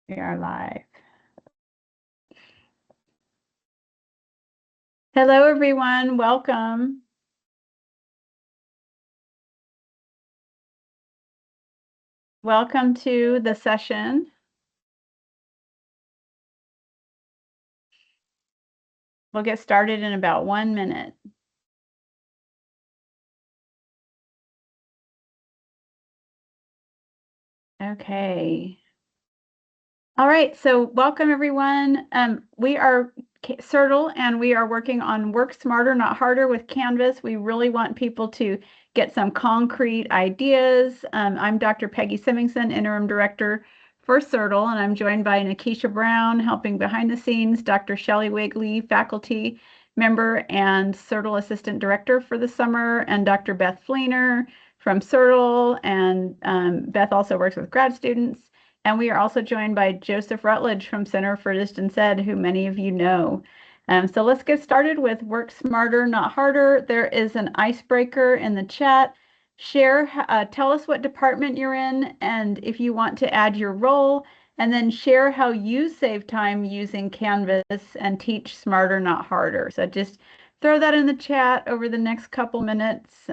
We are live. Hello, everyone. Welcome. Welcome to the session. We'll get started in about 1 minute. Okay. All right, so welcome everyone. We are CRTLE and we are working on Work Smarter, Not Harder with Canvas. We really want people to get some concrete ideas. I'm Dr. Peggy Symingson, Interim Director for CRTLE, and I'm joined by Nikisha Brown, helping behind the scenes, Dr. Shelley Wigley, faculty member and CRTLE Assistant Director for the summer, and Dr. Beth Fleener from CRTLE, and Beth also works with grad students. And we are also joined by Joseph Rutledge from Center for Distance Ed, who many of you know. So let's get started with Work Smarter, Not Harder. There is an icebreaker in the chat. Share, tell us what department you're in and if you want to add your role, and then share how you save time using Canvas and teach smarter, not harder. So just throw that in the chat over the next couple minutes.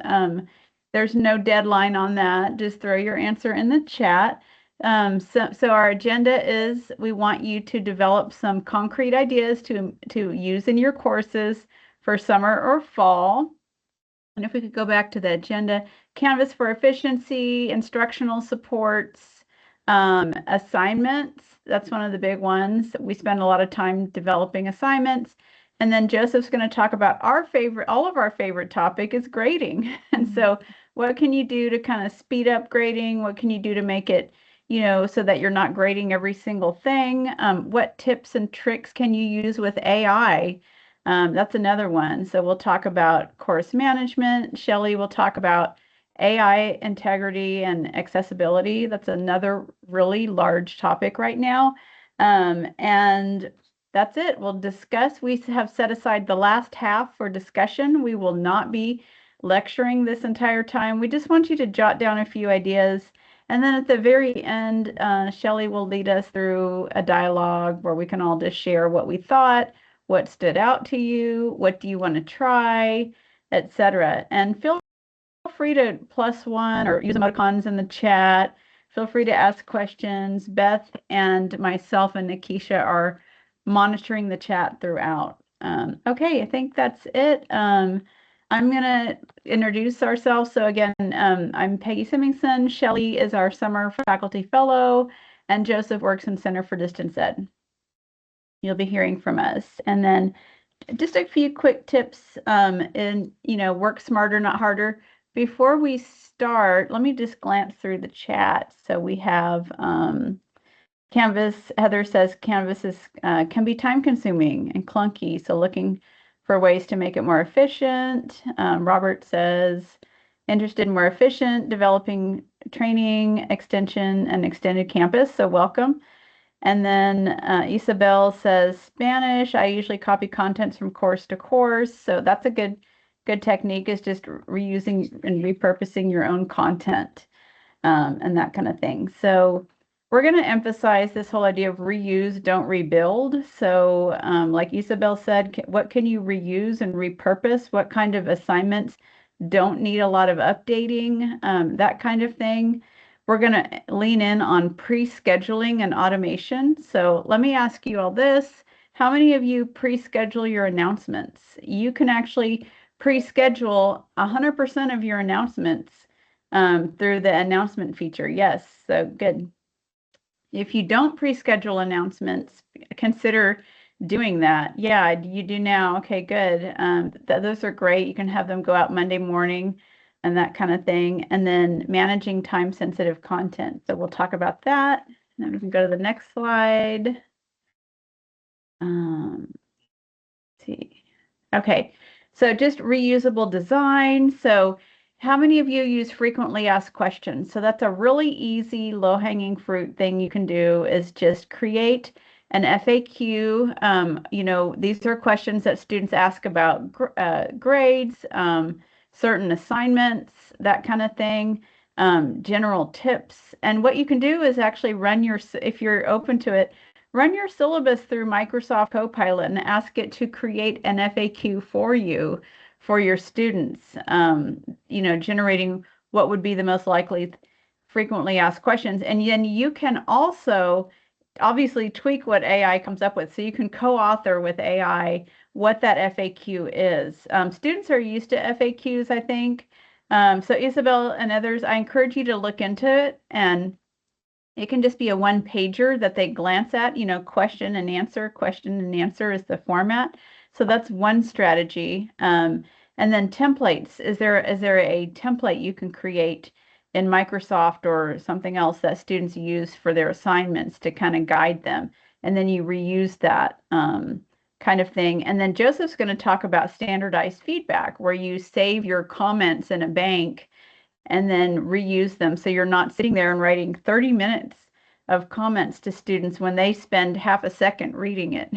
There's no deadline on that. Just throw your answer in the chat. So our agenda is we want you to develop some concrete ideas to use in your courses for summer or fall. And if we could go back to the agenda, Canvas for efficiency, instructional supports, assignments. That's one of the big ones. We spend a lot of time developing assignments. And then Joseph's going to talk about all of our favorite topic is grading. And so what can you do to kind of speed up grading? What can you do to make it, so that you're not grading every single thing? What tips and tricks can you use with AI? That's another one. So we'll talk about course management. Shelley will talk about AI integrity and accessibility. That's another really large topic right now. And that's it. We'll discuss. We have set aside the last half for discussion. We will not be lecturing this entire time. We just want you to jot down a few ideas. And then at the very end, Shelley will lead us through a dialogue where we can all just share what we thought, what stood out to you, what do you want to try, etc. And feel free to +1 or use emoticons in the chat. Feel free to ask questions. Beth and myself and Nikisha are monitoring the chat throughout. Okay, I think that's it. I'm going to introduce ourselves. So again, I'm Peggy Symingson. Shelley is our summer faculty fellow, and Joseph works in Center for Distance Ed. You'll be hearing from us. And then just a few quick tips in, Work Smarter, Not Harder. Before we start, let me just glance through the chat. So we have Canvas. Heather says Canvas can be time consuming and clunky. So looking for ways to make it more efficient. Robert says interested in more efficient, developing training, extension, and extended campus. So welcome. And then Isabel says Spanish. I usually copy contents from course to course. So that's a good technique, is just reusing and repurposing your own content and that kind of thing. So we're going to emphasize this whole idea of reuse, don't rebuild. So like Isabel said, what can you reuse and repurpose? What kind of assignments don't need a lot of updating? That kind of thing. We're going to lean in on pre-scheduling and automation. So let me ask you all this. How many of you pre-schedule your announcements? You can actually pre-schedule 100% of your announcements through the announcement feature. Yes, so good. If you don't pre-schedule announcements, consider doing that. Yeah, you do now. Okay, good. Those are great. You can have them go out Monday morning and that kind of thing. And then managing time-sensitive content. So we'll talk about that. And then we can go to the next slide. Let's see. Okay, so just reusable design. So how many of you use frequently asked questions? So that's a really easy, low-hanging fruit thing you can do, is just create an FAQ. These are questions that students ask about grades, certain assignments, that kind of thing. general tips. And what you can do is actually if you're open to it, run your syllabus through Microsoft Copilot and ask it to create an FAQ for you for your students, generating what would be the most likely frequently asked questions. And then you can also obviously tweak what AI comes up with. So you can co-author with AI what that FAQ is. Students are used to FAQs, I think. So Isabel and others, I encourage you to look into it, and it can just be a one pager that they glance at, question and answer is the format. So that's one strategy. And then templates. Is there a template you can create in Microsoft or something else that students use for their assignments to kind of guide them? And then you reuse that kind of thing. And then Joseph's going to talk about standardized feedback, where you save your comments in a bank and then reuse them. So you're not sitting there and writing 30 minutes of comments to students when they spend half a second reading it.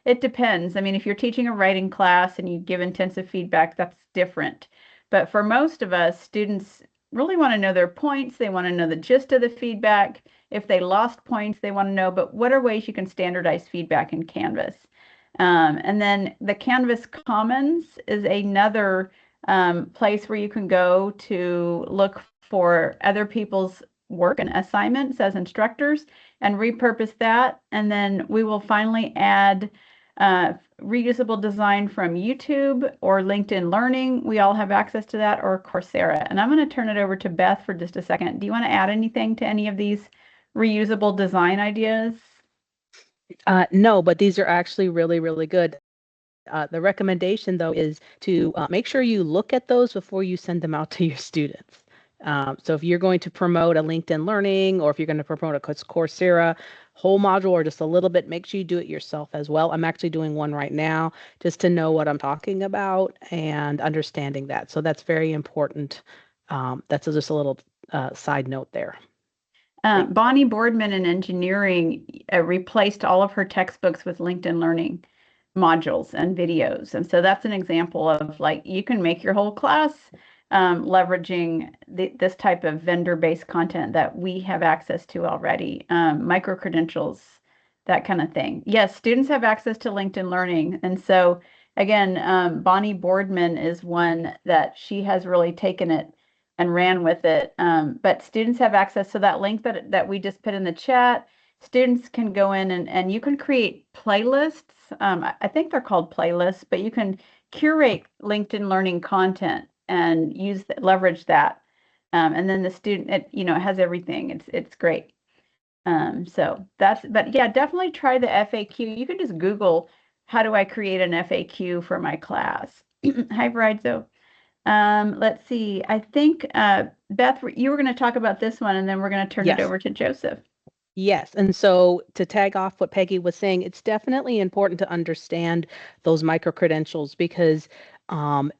It depends. I mean, if you're teaching a writing class and you give intensive feedback, that's different. But for most of us, students really want to know their points. They want to know the gist of the feedback. If they lost points, they want to know, but what are ways you can standardize feedback in Canvas? And then the Canvas Commons is another place where you can go to look for other people's work and assignments as instructors and repurpose that. And then we will finally add reusable design from YouTube or LinkedIn Learning. We all have access to that, or Coursera. And I'm going to turn it over to Beth for just a second. Do you want to add anything to any of these reusable design ideas? No, but these are actually really, really good. The recommendation, though, is to make sure you look at those before you send them out to your students. So if you're going to promote a LinkedIn Learning, or if you're going to promote a Coursera whole module or just a little bit, make sure you do it yourself as well. I'm actually doing one right now just to know what I'm talking about and understanding that. So that's very important. That's just a little side note there. Bonnie Boardman in engineering replaced all of her textbooks with LinkedIn Learning modules and videos. And so that's an example of, like, you can make your whole class leveraging this type of vendor-based content that we have access to already, micro-credentials, that kind of thing. Yes, students have access to LinkedIn Learning. And so again, Bonnie Boardman is one that she has really taken it and ran with it. But students have access to that link that we just put in the chat. Students can go in and you can create playlists. I think they're called playlists, but you can curate LinkedIn Learning content and leverage that. And then the student, it has everything. It's great. But yeah, definitely try the FAQ. You can just Google, how do I create an FAQ for my class? Hi, Bridezo. Let's see. I think, Beth, you were going to talk about this one, and then we're going to turn it over to Joseph. Yes. And so to tag off what Peggy was saying, it's definitely important to understand those micro-credentials, because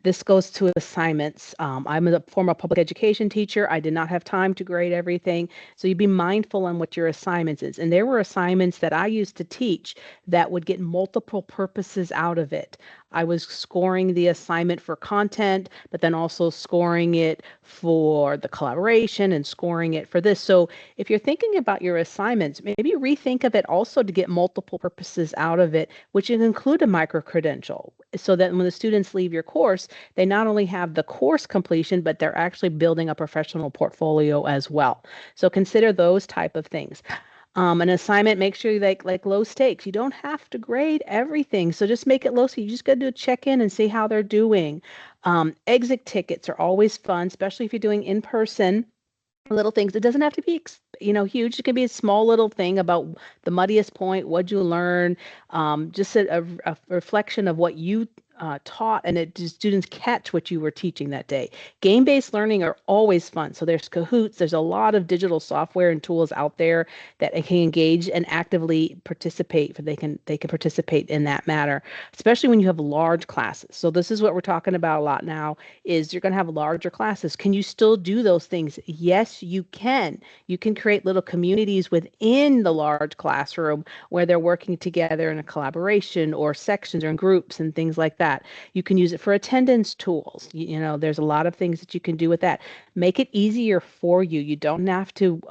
this goes to assignments. I'm a former public education teacher. I did not have time to grade everything. So you be mindful on what your assignments is. And there were assignments that I used to teach that would get multiple purposes out of it. I was scoring the assignment for content, but then also scoring it for the collaboration and scoring it for this. So if you're thinking about your assignments, maybe rethink of it also to get multiple purposes out of it, which can include a micro-credential, so that when the students leave your course, they not only have the course completion, but they're actually building a professional portfolio as well. So consider those type of things. An assignment, make sure you like low stakes. You don't have to grade everything, so just make it low. So you just got to do a check-in and see how they're doing. Exit tickets are always fun, especially if you're doing in person. Little things. It doesn't have to be, huge. It can be a small little thing about the muddiest point. What'd you learn? Just a reflection of what you taught, and students catch what you were teaching that day. Game-based learning are always fun. So there's Kahoots. There's a lot of digital software and tools out there that they can engage and actively participate. They can participate in that matter, especially when you have large classes. So this is what we're talking about a lot now, is you're going to have larger classes. Can you still do those things? Yes, you can. You can create little communities within the large classroom where they're working together in a collaboration or sections or in groups and things like that. that. You can use it for attendance tools. You know, there's a lot of things that you can do with that. Make it easier for you. You don't have to,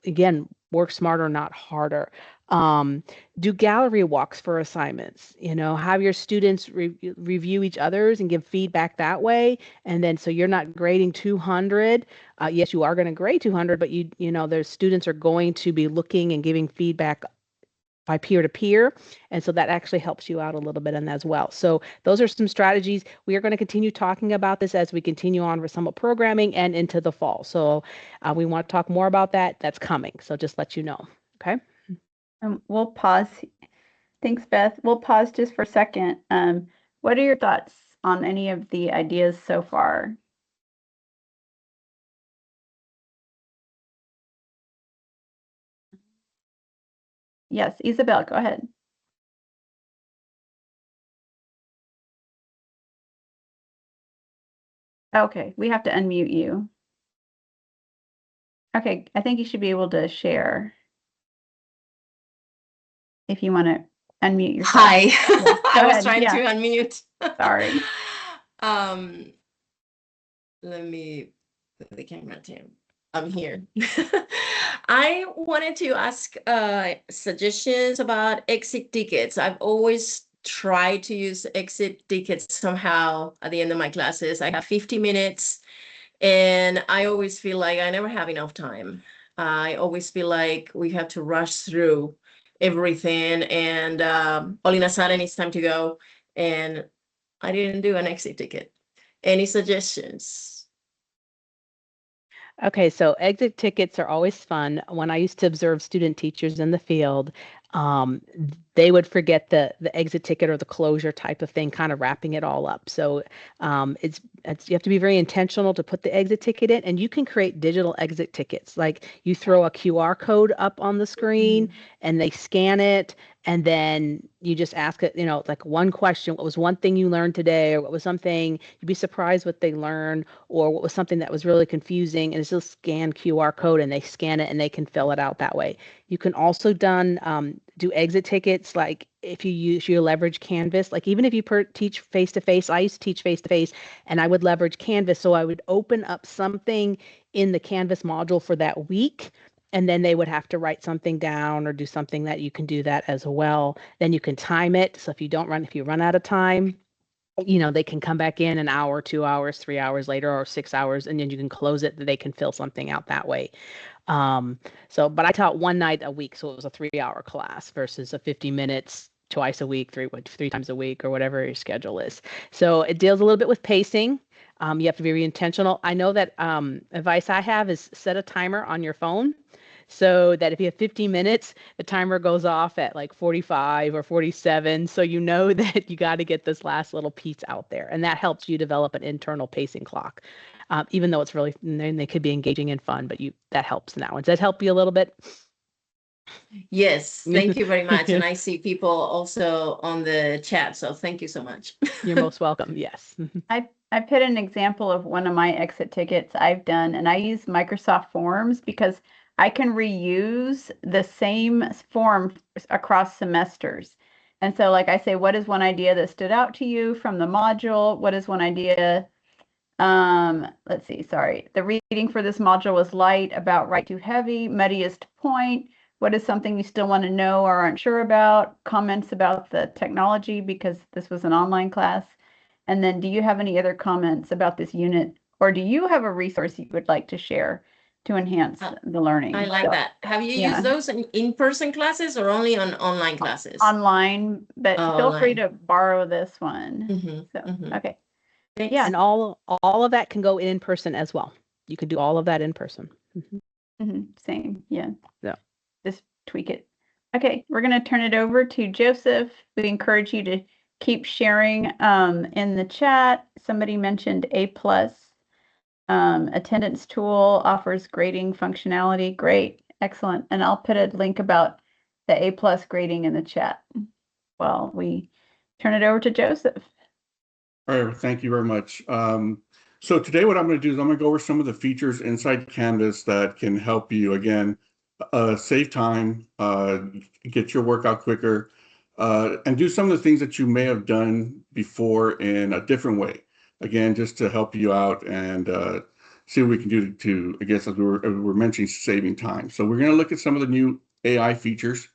again, work smarter, not harder. Um, do gallery walks for assignments. You know, have your students review each other's and give feedback that way. And then so you're not grading 200. Yes, you are going to grade 200, but you know, their students are going to be looking and giving feedback by peer to peer. And so that actually helps you out a little bit in that as well. So those are some strategies. We are going to continue talking about this as we continue on with summer programming and into the fall. So we want to talk more about that. That's coming. So just let you know. Okay. We'll pause. Thanks, Beth. We'll pause just for a second. What are your thoughts on any of the ideas so far? Yes, Isabel, go ahead. Okay, we have to unmute you. Okay, I think you should be able to share if you want to unmute yourself. Hi, Yeah, I was ahead. trying Yeah. to unmute. Sorry. Let me put the camera down. I'm here. I wanted to ask suggestions about exit tickets. I've always tried to use exit tickets somehow at the end of my classes. I have 50 minutes and I always feel like I never have enough time. I always feel like we have to rush through everything and all in a sudden it's time to go and I didn't do an exit ticket. Any suggestions? Okay, so exit tickets are always fun. When I used to observe student teachers in the field, um, they would forget the exit ticket or the closure type of thing, kind of wrapping it all up. So it's you have to be very intentional to put the exit ticket in, and you can create digital exit tickets. Like you throw a QR code up on the screen, and they scan it, and then you just ask it, you know, like one question: what was one thing you learned today, or what was something you'd be surprised what they learned, or what was something that was really confusing, and it's just scan QR code, and they scan it and they can fill it out that way. You can also do exit tickets like if you leverage Canvas, like even if you teach face to face. I used to teach face to face, and I would leverage Canvas, so I would open up something in the Canvas module for that week, and then they would have to write something down or do something that you can do that as well. Then you can time it. So if you run out of time, you know, they can come back in an hour, 2 hours, 3 hours later, or 6 hours, and then you can close it. They can fill something out that way. But I taught one night a week, so it was a 3-hour class versus a 50 minutes twice a week, three times a week, or whatever your schedule is. So it deals a little bit with pacing. You have to be very intentional. I know that advice I have is set a timer on your phone so that if you have 50 minutes, the timer goes off at like 45 or 47. So you know that you got to get this last little piece out there. And that helps you develop an internal pacing clock. Even though it's really, they could be engaging and fun, but that helps now. Does that help you a little bit? Yes, thank you very much. And I see people also on the chat, so thank you so much. You're most welcome. Yes. I put an example of one of my exit tickets I've done, and I use Microsoft Forms because I can reuse the same form across semesters. And so, like I say, what is one idea that stood out to you from the module? What is one idea? Let's see, sorry. The reading for this module was light, about right too heavy, muddiest point. What is something you still want to know or aren't sure about? Comments about the technology because this was an online class. And then do you have any other comments about this unit, or do you have a resource you would like to share to enhance the learning? I like that. Have you used those in in-person classes or only on online classes? Online, but feel free to borrow this one. Okay. Thanks. Yeah. And all of that can go in person as well. You can do all of that in person. Same. Yeah. Yeah. Just tweak it. Okay, we're going to turn it over to Joseph. We encourage you to keep sharing in the chat. Somebody mentioned A+. Attendance tool offers grading functionality. Great. Excellent. And I'll put a link about the A+ grading in the chat while we turn it over to Joseph. All right, thank you very much. So today what I'm going to do is I'm going to go over some of the features inside Canvas that can help you, again, save time, get your work out quicker. and do some of the things that you may have done before in a different way. Again, just to help you out and see what we can do to I guess, as we were mentioning, saving time. So we're going to look at some of the new AI features.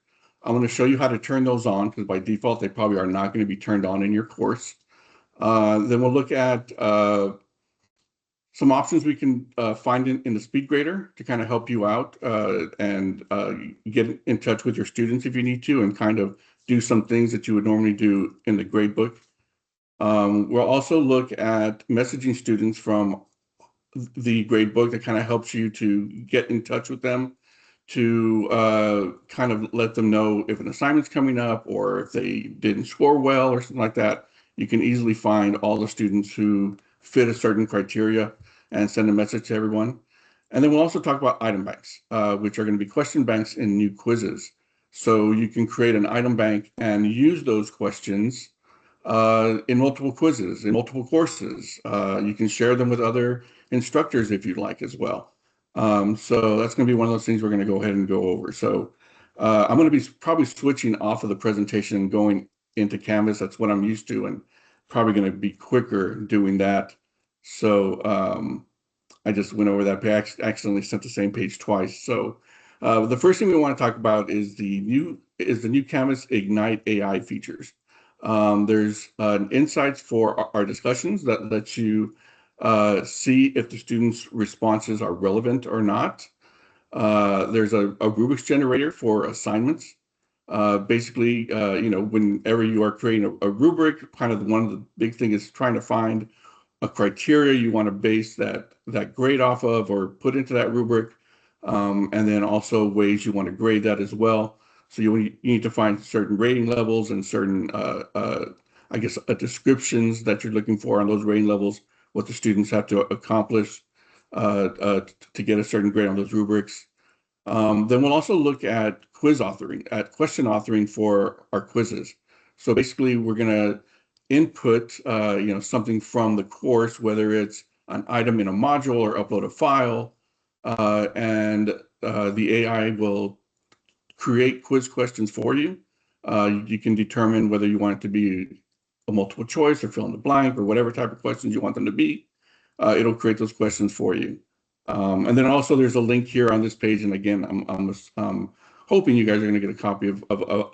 I'm going to show you how to turn those on, because by default, they probably are not going to be turned on in your course. Then we'll look at some options we can find in the SpeedGrader to kind of help you out and get in touch with your students if you need to, and kind of do some things that you would normally do in the gradebook. We'll also look at messaging students from the gradebook that kind of helps you to get in touch with them, to kind of let them know if an assignment's coming up or if they didn't score well or something like that. You can easily find all the students who fit a certain criteria and send a message to everyone. And then we'll also talk about item banks, which are going to be question banks in new quizzes. So you can create an item bank and use those questions in multiple quizzes, in multiple courses. You can share them with other instructors if you'd like as well. So that's going to be one of those things we're going to go ahead and go over. So I'm going to be probably switching off of the presentation and going into Canvas. That's what I'm used to, and probably going to be quicker doing that. So I just went over that page, accidentally sent the same page twice. So the first thing we want to talk about is the new Canvas Ignite AI features. There's insights for our discussions that let you see if the students' responses are relevant or not. There's a rubrics generator for assignments. Basically, whenever you are creating a rubric, kind of one of the big thing is trying to find a criteria you want to base that grade off of or put into that rubric, and then also ways you want to grade that as well. So you need to find certain rating levels and certain, I guess, descriptions that you're looking for on those rating levels, what the students have to accomplish to get a certain grade on those rubrics. Then we'll also look at question authoring for our quizzes. So basically, we're going to input something from the course, whether it's an item in a module or upload a file, and the AI will create quiz questions for you. You can determine whether you want it to be a multiple choice or fill in the blank or whatever type of questions you want them to be. It'll create those questions for you. And then also there's a link here on this page. And again, I'm hoping you guys are going to get a copy of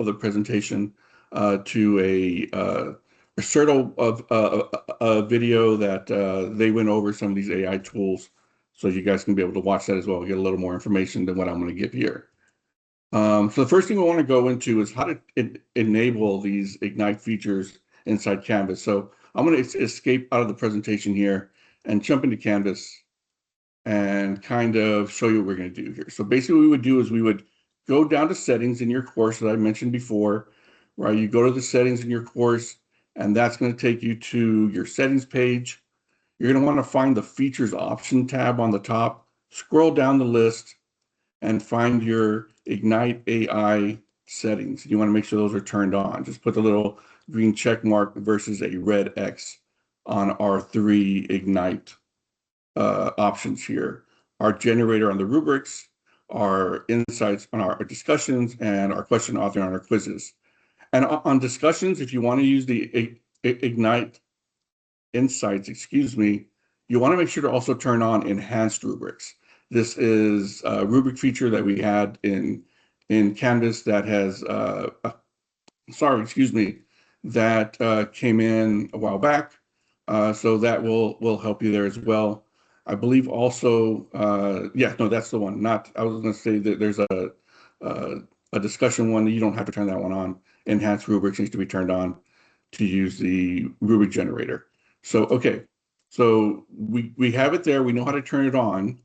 the presentation to a CRTLE of video that they went over some of these AI tools. So you guys can be able to watch that as well, get a little more information than what I'm going to give here. So the first thing we want to go into is how to enable these Ignite features inside Canvas. So I'm going to escape out of the presentation here and jump into Canvas and kind of show you what we're going to do here. So basically what we would do is we would go down to settings in your course that I mentioned before, right? You go to the settings in your course, and that's going to take you to your settings page. You're going to want to find the features option tab on the top, scroll down the list, and find your Ignite AI settings. You want to make sure those are turned on. Just put the little green check mark versus a red X on our 3 Ignite options here. Our generator on the rubrics, our insights on our discussions, and our question authoring on our quizzes. And on discussions, if you want to use the Ignite insights, you want to make sure to also turn on enhanced rubrics. This is a rubric feature that we had in Canvas that has, that came in a while back. So that will help you there as well. I believe also, that's the one. I was going to say that there's a discussion one that you don't have to turn that one on. Enhanced rubrics needs to be turned on to use the rubric generator. So, okay. So we have it there. We know how to turn it on.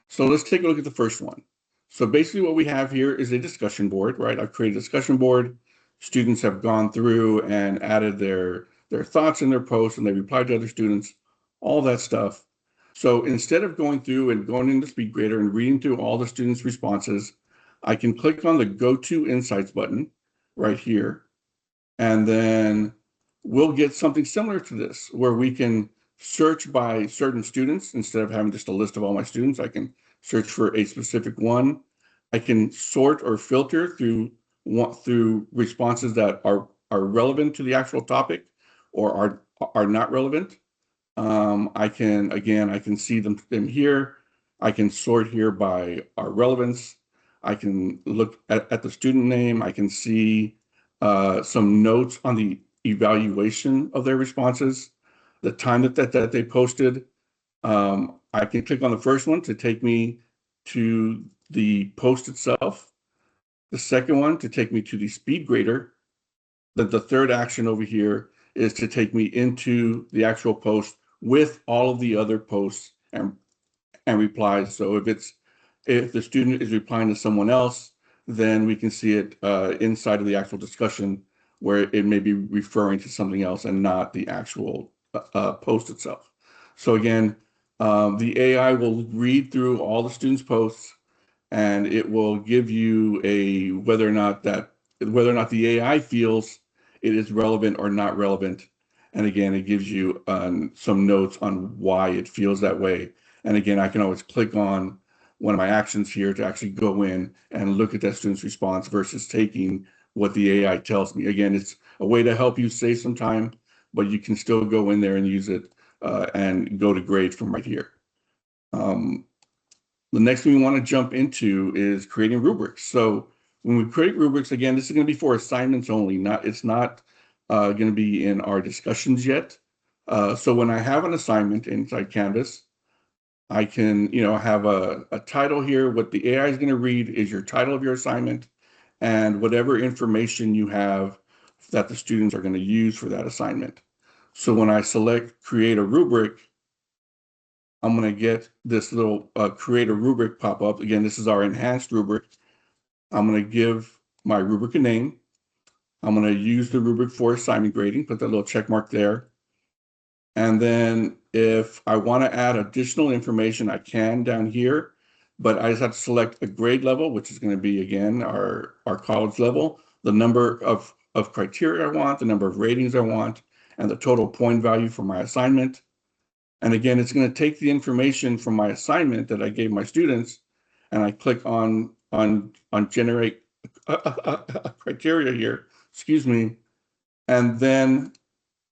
So let's take a look at the first one. So basically what we have here is a discussion board, right? I've created a discussion board. Students have gone through and added their thoughts in their posts, and they replied to other students, all that stuff. So instead of going through and going into SpeedGrader and reading through all the students' responses, I can click on the Go to Insights button right here, and then we'll get something similar to this, where we can search by certain students. Instead of having just a list of all my students, I can search for a specific one. I can sort or filter through responses that are are relevant to the actual topic or are not relevant. I can see them here. I can sort here by our relevance. I can look at the student name. I can see some notes on the evaluation of their responses, the time that they posted. I can click on the first one to take me to the post itself. The second one to take me to the speed grader. The third action over here is to take me into the actual post with all of the other posts and replies. So if the student is replying to someone else, then we can see it inside of the actual discussion where it may be referring to something else and not the actual post itself. So again, the AI will read through all the students' posts and it will give you whether or not the AI feels it is relevant or not relevant. And again, it gives you some notes on why it feels that way. And again, I can always click on one of my actions here to actually go in and look at that student's response versus taking what the AI tells me. Again, it's a way to help you save some time, but you can still go in there and use it and go to grade from right here. The next thing we want to jump into is creating rubrics. So when we create rubrics, again, this is going to be for assignments only. It's not going to be in our discussions yet. So when I have an assignment inside Canvas, I can, have a title here. What the AI is going to read is your title of your assignment and whatever information you have that the students are going to use for that assignment. So when I select create a rubric, I'm going to get this little create a rubric pop up. Again, this is our enhanced rubric. I'm going to give my rubric a name. I'm going to use the rubric for assignment grading, put that little check mark there. And then if I want to add additional information, I can down here, but I just have to select a grade level, which is going to be, again, our college level, the number of criteria I want, the number of ratings I want, and the total point value for my assignment. And again, it's going to take the information from my assignment that I gave my students, and I click on generate criteria here, excuse me, and then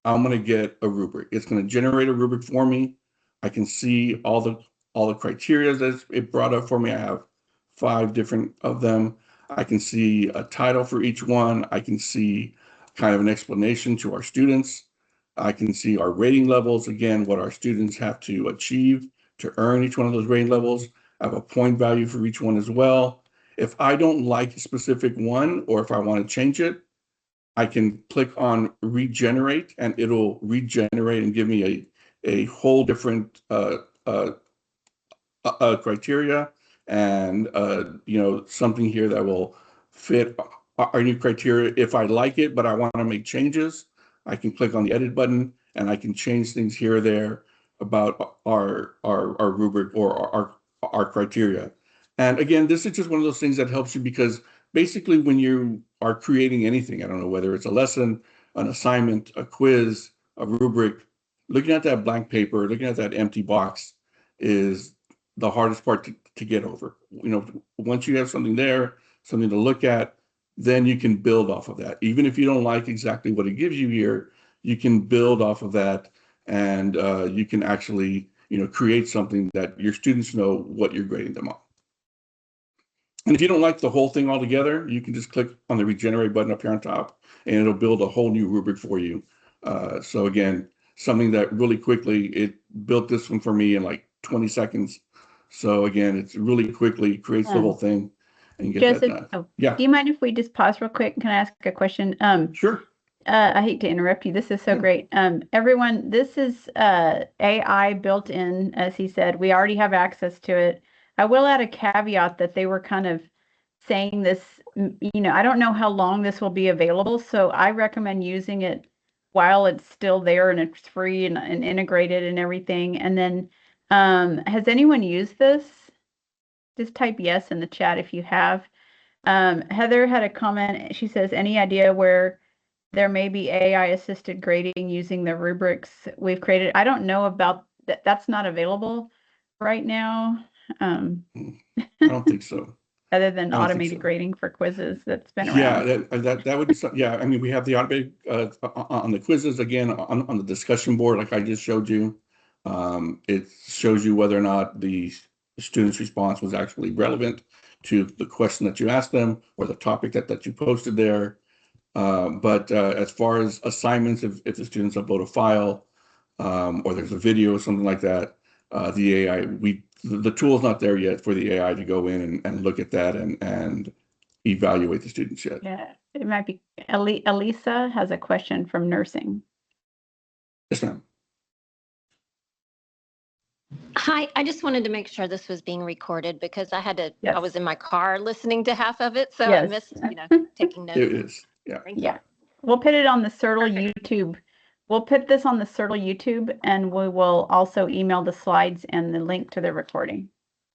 I'm going to get a rubric. It's going to generate a rubric for me. I can see all the criteria that it brought up for me. I have 5 different of them. I can see a title for each one. I can see kind of an explanation to our students. I can see our rating levels, again, what our students have to achieve to earn each one of those rating levels. I have a point value for each one as well. If I don't like a specific one, or if I want to change it, I can click on regenerate and it'll regenerate and give me a whole different criteria and something here that will fit our new criteria. If I like it, but I want to make changes, I can click on the edit button and I can change things here or there about our rubric or our criteria. And again, this is just one of those things that helps you because basically when you are creating anything, I don't know whether it's a lesson, an assignment, a quiz, a rubric, looking at that blank paper, looking at that empty box is the hardest part to get over. Once you have something there, something to look at, then you can build off of that. Even if you don't like exactly what it gives you here, you can build off of that and you can actually, create something that your students know what you're grading them on. And if you don't like the whole thing altogether, you can just click on the regenerate button up here on top and it'll build a whole new rubric for you. So again, something that really quickly, it built this one for me in like 20 seconds. So again, it's really quickly creates the whole thing and get Joseph, that done. Yeah. Do you mind if we just pause real quick? Can I ask a question? Sure. I hate to interrupt you. This is so great. Everyone, this is AI built in, as he said. We already have access to it. I will add a caveat that they were kind of saying this, I don't know how long this will be available, so I recommend using it while it's still there and it's free and integrated and everything. And then, has anyone used this? Just type yes in the chat if you have. Heather had a comment. She says, any idea where there may be AI assisted grading using the rubrics we've created? I don't know about that. That's not available right now. I don't think so. other than I don't think automated so. grading for quizzes that's been Yeah, around. that would be some, yeah. I mean, we have the automated on the quizzes again on the discussion board, like I just showed you. It shows you whether or not the student's response was actually relevant to the question that you asked them or the topic that you posted there. But as far as assignments, if the students upload a file or there's a video or something like that, the AI, the tool's not there yet for the AI to go in and look at that and evaluate the students yet. Yeah, it might be. Elisa has a question from nursing. Yes, ma'am. Hi, I just wanted to make sure this was being recorded because I Yes. was in my car listening to half of it, so I Yes. missed, taking notes. It is. Yeah. Thank you. Yeah, we'll put it on the CRTLE Perfect. YouTube. We'll put this on the CRTLE YouTube, and we will also email the slides and the link to the recording.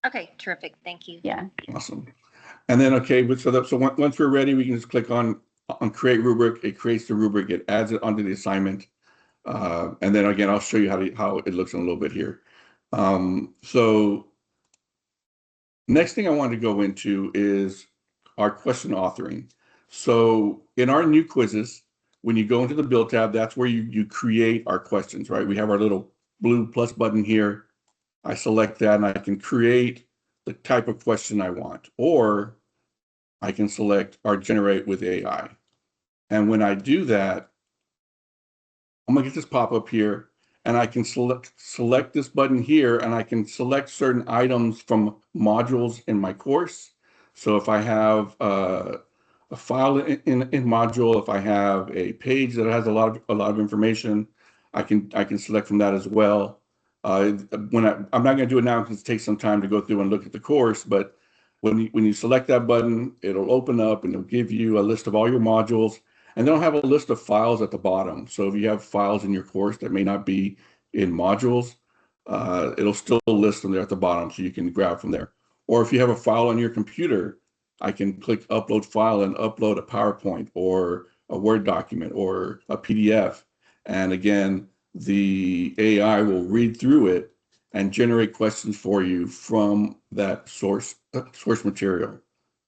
Okay, terrific. Thank you. Yeah. Awesome. And then, okay, so once we're ready, we can just click on create rubric. It creates the rubric. It adds it onto the assignment. And then again, I'll show you how it looks in a little bit here. So next thing I want to go into is our question authoring. So in our new quizzes, when you go into the build tab, that's where you create our questions, right? We have our little blue plus button here. I select that and I can create the type of question I want, or I can select or generate with AI. And when I do that, I'm gonna get this pop up here and I can select this button here and I can select certain items from modules in my course. So if I have a file in module, if I have a page that has a lot of information, I can select from that as well. I'm not going to do it now because it takes some time to go through and look at the course, but when you select that button, it'll open up and it'll give you a list of all your modules, and they'll have a list of files at the bottom. So if you have files in your course that may not be in modules, it'll still list them there at the bottom so you can grab from there. Or if you have a file on your computer, I can click upload file and upload a PowerPoint or a Word document or a PDF. And again, the AI will read through it and generate questions for you from that source material.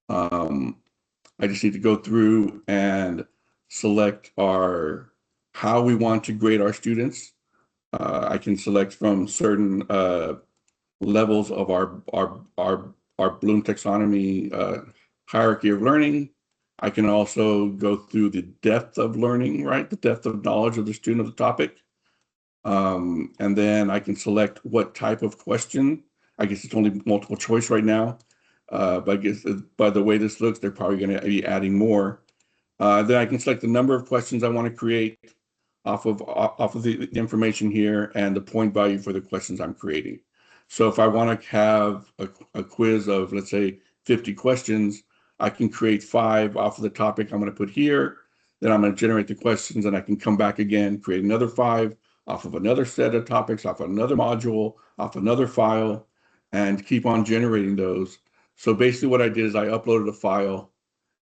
I just need to go through and select how we want to grade our students. I can select from certain levels of our Bloom taxonomy hierarchy of learning. I can also go through the depth of learning, right? The depth of knowledge of the student of the topic. And then I can select what type of question. I guess it's only multiple choice right now. But I guess by the way this looks, they're probably going to be adding more. Then I can select the number of questions I want to create off of the information here and the point value for the questions I'm creating. So if I want to have a quiz of, let's say, 50 questions, I can create 5 off of the topic I'm going to put here. Then I'm going to generate the questions and I can come back again, create another 5 off of another set of topics, off another module, off another file, and keep on generating those. So basically what I did is I uploaded a file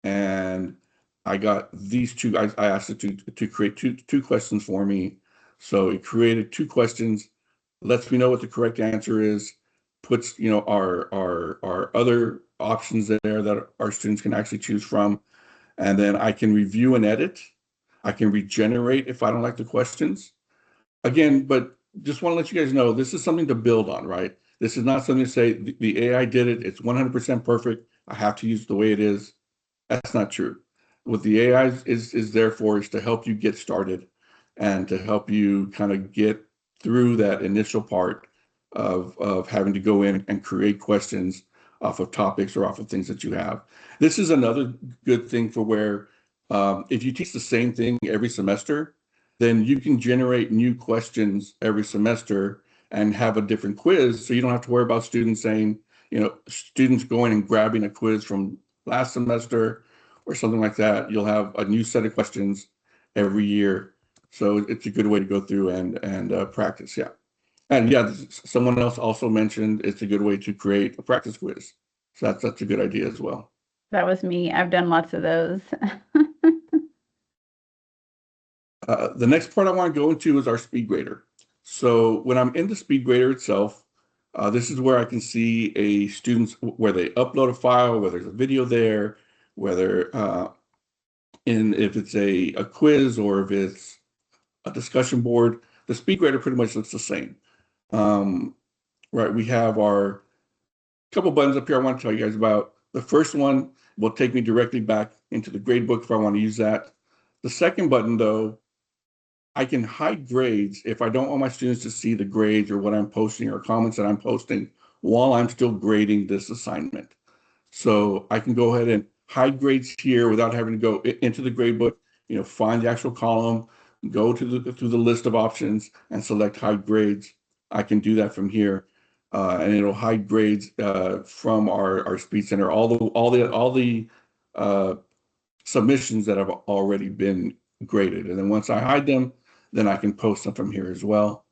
and I got these two. I asked it to create two questions for me. So it created 2 questions, lets me know what the correct answer is, puts our other options there that our students can actually choose from, and then I can review and edit. I can regenerate if I don't like the questions. Again, but just want to let you guys know this is something to build on, right? This is not something to say the AI did it. It's 100% perfect. I have to use it the way it is. That's not true. What the AI is there for is to help you get started and to help you kind of get through that initial part of having to go in and create questions off of topics or off of things that you have. This is another good thing for where if you teach the same thing every semester, then you can generate new questions every semester and have a different quiz. So you don't have to worry about students saying, students going and grabbing a quiz from last semester or something like that. You'll have a new set of questions every year. So it's a good way to go through and practice. Yeah. And yeah, someone else also mentioned it's a good way to create a practice quiz. So that's a good idea as well. That was me. I've done lots of those. The next part I want to go into is our speed grader. So when I'm in the speed grader itself, This is where I can see a student's, where they upload a file, whether there's a video there, whether if it's a quiz or if it's a discussion board. The speed grader pretty much looks the same. Right, we have our couple buttons up here I want to tell you guys about. The first one will take me directly back into the grade book if I want to use that. The second button, though, I can hide grades if I don't want my students to see the grades or what I'm posting or comments that I'm posting while I'm still grading this assignment. So I can go ahead and hide grades here without having to go into the grade book, find the actual column, go to through the list of options and select hide grades. I can do that from here. And it'll hide grades from our Speed Center, all the submissions that have already been graded. And then once I hide them, then I can post them from here as well.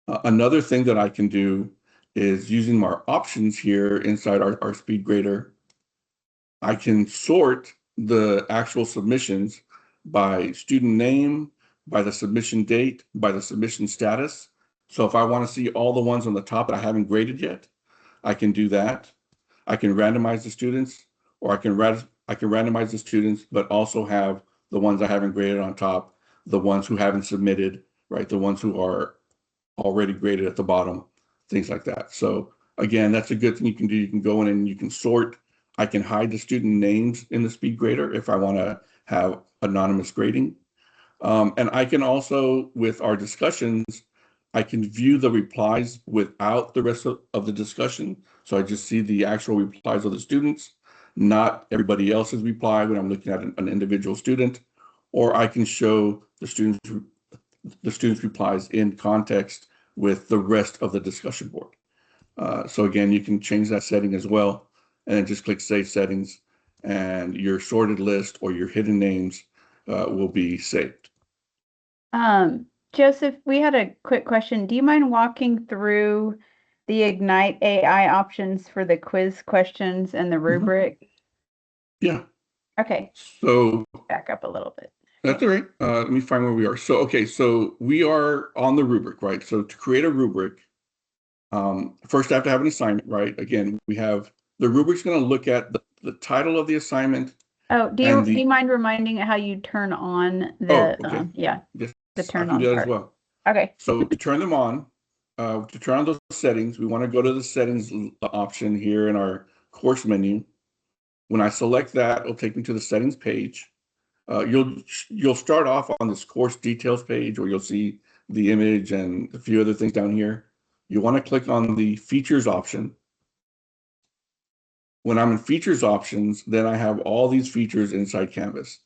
Another thing that I can do is using my options here inside our speed grader, I can sort the actual submissions by student name, by the submission date, by the submission status. So if I want to see all the ones on the top that I haven't graded yet, I can do that. I can randomize the students, or I can randomize the students, but also have the ones I haven't graded on top, the ones who haven't submitted, right? The ones who are already graded at the bottom, things like that. So again, that's a good thing you can do. You can go in and you can sort. I can hide the student names in the speed grader if I want to have anonymous grading. And I can also, with our discussions, I can view the replies without the rest of the discussion. So I just see the actual replies of the students, not everybody else's reply when I'm looking at an individual student. Or I can show the students' replies in context with the rest of the discussion board. So again, you can change that setting as well, and then just click Save Settings, and your sorted list or your hidden names will be saved. Joseph, we had a quick question. Do you mind walking through the Ignite AI options for the quiz questions and the rubric? Yeah. Okay. So back up a little bit. That's all right. Let me find where we are. So, okay, so we are on the rubric, right? So to create a rubric, first I have to have an assignment, right? Again, we have the rubric's going to look at the title of the assignment. Oh, do you mind reminding how you turn on the, okay. Yeah, yes, the turn I can on do that part as well. Okay. So to turn them on, to turn on those settings, we want to go to the settings option here in our course menu. When I select that, it'll take me to the settings page. You'll start off on this course details page where you'll see the image and a few other things down here. You want to click on the features option. When I'm in features options, then I have all these features inside Canvas.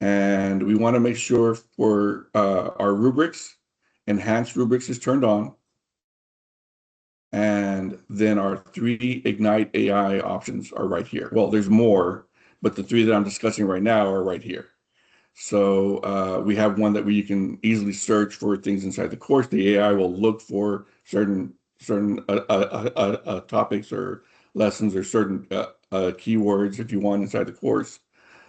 And we want to make sure for our rubrics, enhanced rubrics is turned on. And then our 3 Ignite AI options are right here. Well, there's more, but the 3 that I'm discussing right now are right here. So we have one that you can easily search for things inside the course. The AI will look for certain topics or lessons or certain keywords if you want inside the course.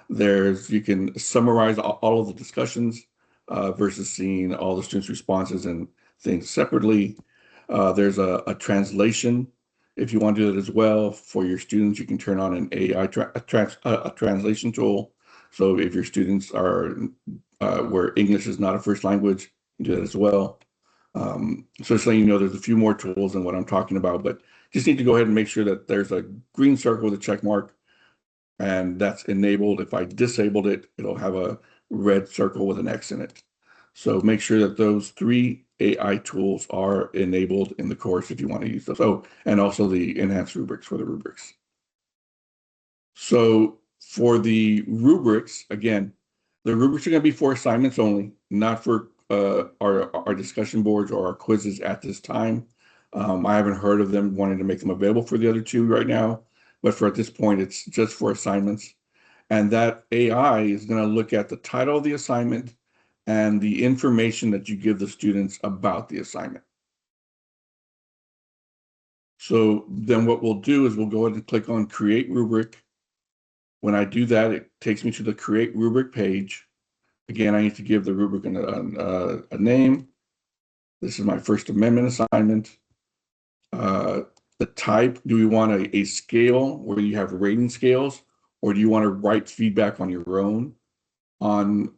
You can summarize all of the discussions versus seeing all the students' responses and things separately. There's a translation. If you want to do that as well for your students, you can turn on an AI translation tool. So if your students are where English is not a first language, you can do that as well. So just letting you know, there's a few more tools than what I'm talking about, but just need to go ahead and make sure that there's a green circle with a check mark, and that's enabled. If I disabled it, it'll have a red circle with an X in it. So make sure that those 3 AI tools are enabled in the course if you want to use those. Oh, and also the enhanced rubrics for the rubrics. So for the rubrics, again, the rubrics are going to be for assignments only, not for our discussion boards or our quizzes at this time. I haven't heard of them wanting to make them available for the other 2 right now, but for at this point, it's just for assignments. And that AI is going to look at the title of the assignment and the information that you give the students about the assignment. So then what we'll do is we'll go ahead and click on Create Rubric. When I do that, it takes me to the Create Rubric page. Again, I need to give the rubric a name. This is my First Amendment assignment. the type. Do we want a scale where you have rating scales, or do you want to write feedback on your own on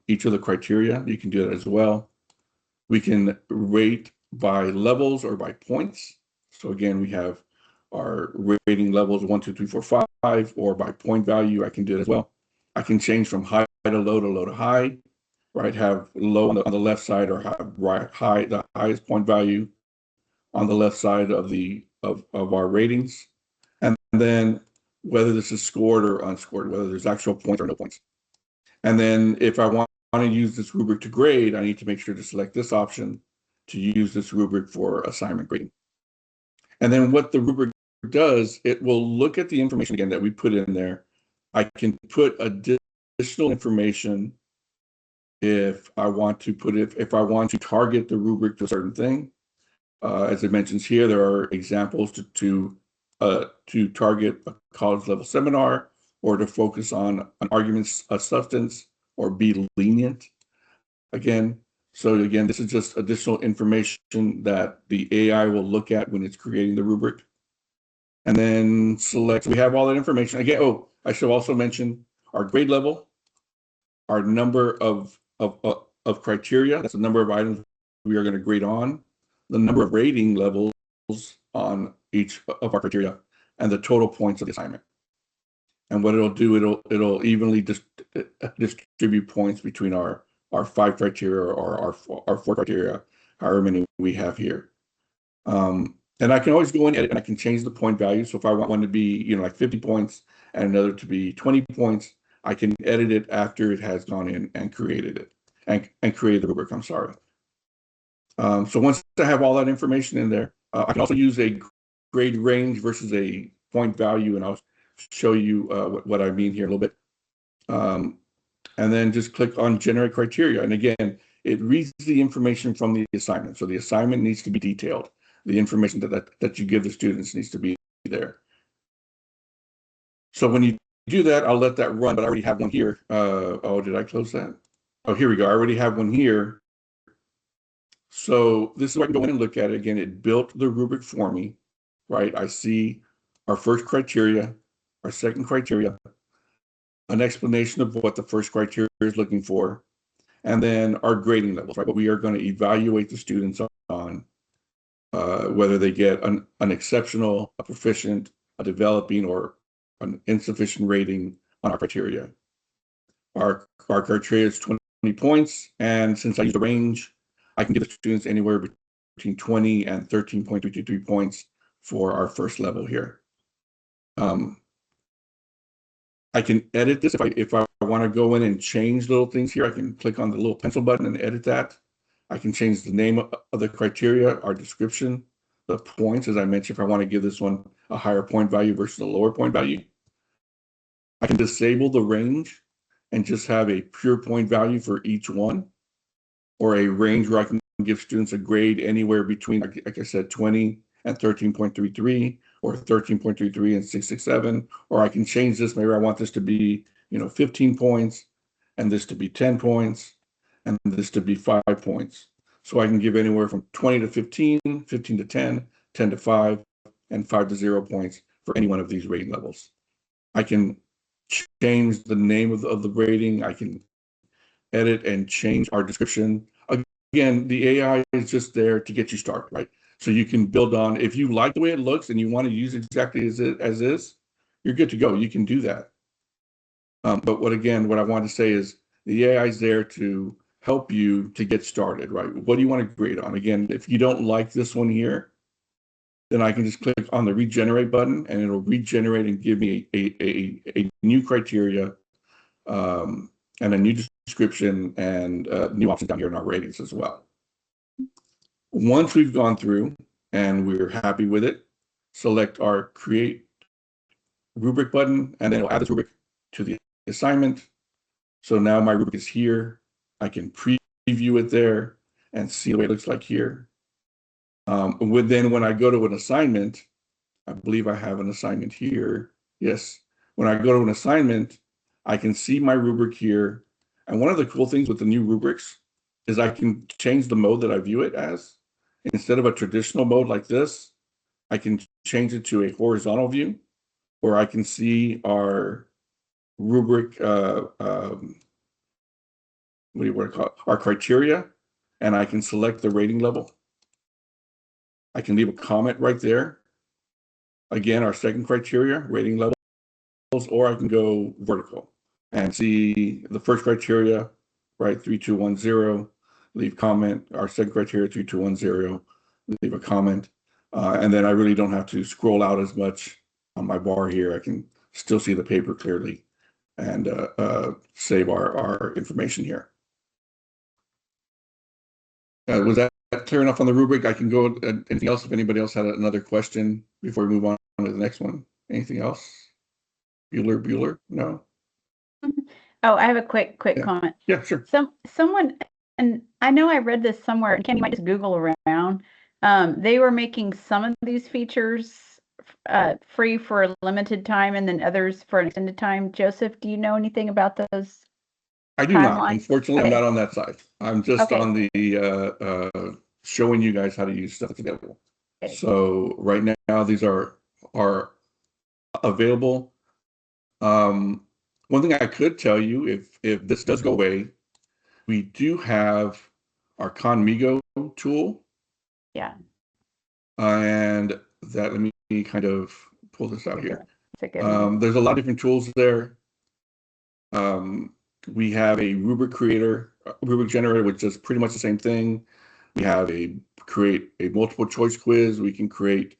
each of the criteria? You can do that as well. We can rate by levels or by points. So again, we have our rating levels 1, 2, 3, 4, 5, or by point value. I can do it as well. I can change from high to low to high, right? Have low on the left side, or have high, the highest point value on the left side of our ratings. And then whether this is scored or unscored, whether there's actual points or no points. And then if I want to use this rubric to grade, I need to make sure to select this option to use this rubric for assignment grading. And then what the rubric does, it will look at the information again that we put in there. I can put additional information if I want to if I want to target the rubric to a certain thing. As it mentions here, there are examples to target a college level seminar, or to focus on an argument substance, or be lenient. So again, this is just additional information that the AI will look at when it's creating the rubric. And then select, we have all that information. Again, oh, I should also mention our grade level, our number of criteria, that's the number of items we are going to grade on, the number of rating levels on each of our criteria, and the total points of the assignment. And what it'll do, it'll evenly distribute points between our 5 criteria or our 4 criteria, however many we have here. And I can always go in and edit, and I can change the point value. So if I want one to be, like 50 points and another to be 20 points, I can edit it after it has gone in and created it and created the rubric. I'm sorry. So once I have all that information in there, I can also use a grade range versus a point value, and I'll show you what I mean here a little bit. And then just click on generate criteria. And again, it reads the information from the assignment. So the assignment needs to be detailed. The information that you give the students needs to be there. So when you do that, I'll let that run, but I already have one here. Oh, did I close that? Oh, here we go. I already have one here. So this is where I can go in and look at it. Again, it built the rubric for me, right? I see our first criteria, our second criteria, an explanation of what the first criteria is looking for, and then our grading levels, right? What we are going to evaluate the students on, whether they get an exceptional, a proficient, a developing, or an insufficient rating on our criteria. Our criteria is 20 points, and since I use a range, I can give the students anywhere between 20 and 13.323 points for our first level here. I can edit this if I want to go in and change little things here. I can click on the little pencil button and edit that. I can change the name of the criteria, our description, the points, as I mentioned, if I want to give this one a higher point value versus a lower point value. I can disable the range and just have a pure point value for each one, or a range where I can give students a grade anywhere between, like I said, 20 and 13.33, or 13.33 and 667, or I can change this. Maybe I want this to be, 15 points, and this to be 10 points, and this to be 5 points. So I can give anywhere from 20 to 15, 15 to 10, 10 to 5, and 5 to 0 points for any one of these rating levels. I can change the name of the rating. I can edit and change our description. Again, the AI is just there to get you started, right? So you can build on, if you like the way it looks and you want to use it exactly as is, you're good to go. You can do that. But what I want to say is the AI is there to help you to get started, right? What do you want to grade on? Again, if you don't like this one here, then I can just click on the regenerate button, and it'll regenerate and give me a new criteria, and a new description, and new options down here in our ratings as well. Once we've gone through and we're happy with it, select our create rubric button, and then it'll add this rubric to the assignment. So now my rubric is here. I can preview it there and see the way it looks like here. Then when I go to an assignment, I believe I have an assignment here. Yes. When I go to an assignment, I can see my rubric here. And one of the cool things with the new rubrics is I can change the mode that I view it as. Instead of a traditional mode like this, I can change it to a horizontal view, where I can see our rubric, what do you want to call it? Our criteria, and I can select the rating level. I can leave a comment right there. Again, our second criteria, rating levels, or I can go vertical and see the first criteria, right, 3210, leave comment, our second criteria, 3210, leave a comment. And then I really don't have to scroll out as much on my bar here. I can still see the paper clearly and save our information here. Was that clear enough on the rubric? I can go, anything else if anybody else had another question before we move on to the next one? Anything else? Bueller? No? Oh, I have a quick Yeah. comment. Yeah, sure. Someone, and I know I read this somewhere, and Ken, you might just Google around. They were making some of these features free for a limited time and then others for an extended time. Joseph, do you know anything about those I do not. timelines? Unfortunately, I'm Okay. not on that side. I'm just Okay. on the showing you guys how to use stuff that's available. Okay. So right now, these are available. One thing I could tell you, if this does go away, we do have our Conmigo tool. Yeah. And that, let me kind of pull this out here. It's a good one. There's a lot of different tools there. We have a rubric creator, rubric generator, which does pretty much the same thing. We have create a multiple choice quiz. We can create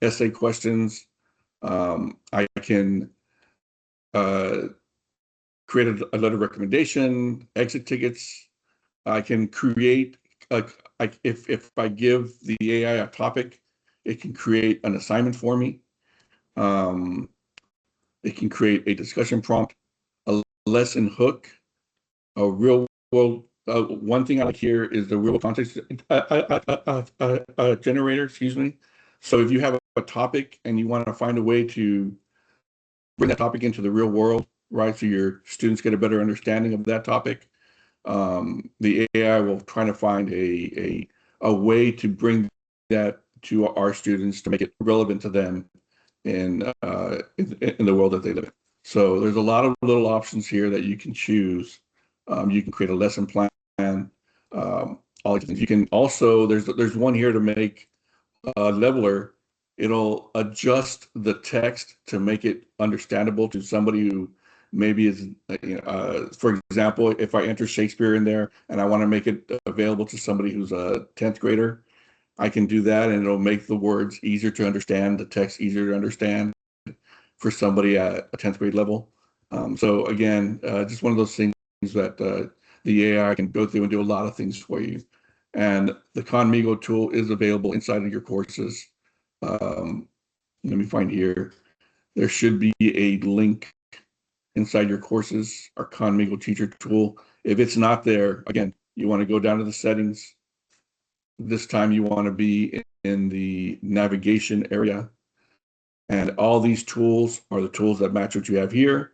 essay questions. I can create a letter of recommendation, exit tickets. I can create, if I give the AI a topic, it can create an assignment for me. It can create a discussion prompt, a lesson hook, a real world. One thing I like here is the real context generator, excuse me. So if you have a topic and you want to find a way to bring that topic into the real world, right, so your students get a better understanding of that topic, the AI will try to find a way to bring that to our students to make it relevant to them in the world that they live in. So there's a lot of little options here that you can choose. You can create a lesson plan, all these things. You can also, there's one here to make leveler. It'll adjust the text to make it understandable to somebody who maybe is, for example, if I enter Shakespeare in there and I want to make it available to somebody who's a 10th grader, I can do that, and it'll make the words easier to understand, the text easier to understand for somebody at a 10th grade level. So again, just one of those things that the AI can go through and do a lot of things for you. And the Conmigo tool is available inside of your courses. Let me find here. There should be a link inside your courses, our Conmigo teacher tool. If it's not there, again, you want to go down to the settings. This time you want to be in the navigation area. And all these tools are the tools that match what you have here.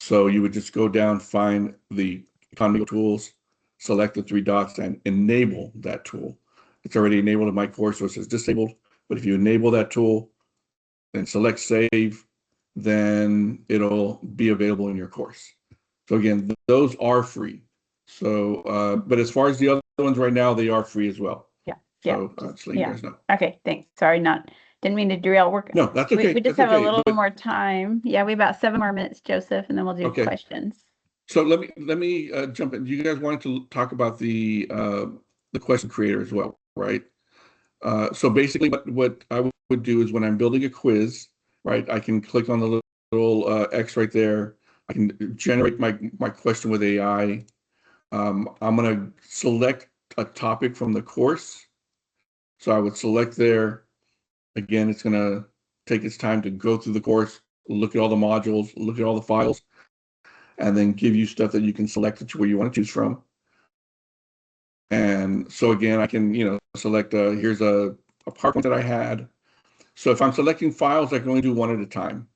So you would just go down, find the Conmigo tools, select the three dots, and enable that tool. It's already enabled in my course, so it says disabled. But if you enable that tool and select save, then it'll be available in your course. So again, those are free. So, but as far as the other ones right now, they are free as well. Yeah. So just let you guys know. Okay, thanks. Sorry, didn't mean to derail. No, that's okay. We just That's have okay. a little more time. Yeah, we have about 7 more minutes, Joseph, and then we'll do questions. So let me jump in. You guys wanted to talk about the question creator as well, right? So basically, what I would do is when I'm building a quiz, right, I can click on the little X right there. I can generate my question with AI. I'm going to select a topic from the course. So I would select there. Again, it's going to take its time to go through the course, look at all the modules, look at all the files, and then give you stuff that you can select to where you want to choose from. And so again, I can, select, here's a PowerPoint that I had. So if I'm selecting files, I can only do one at a time.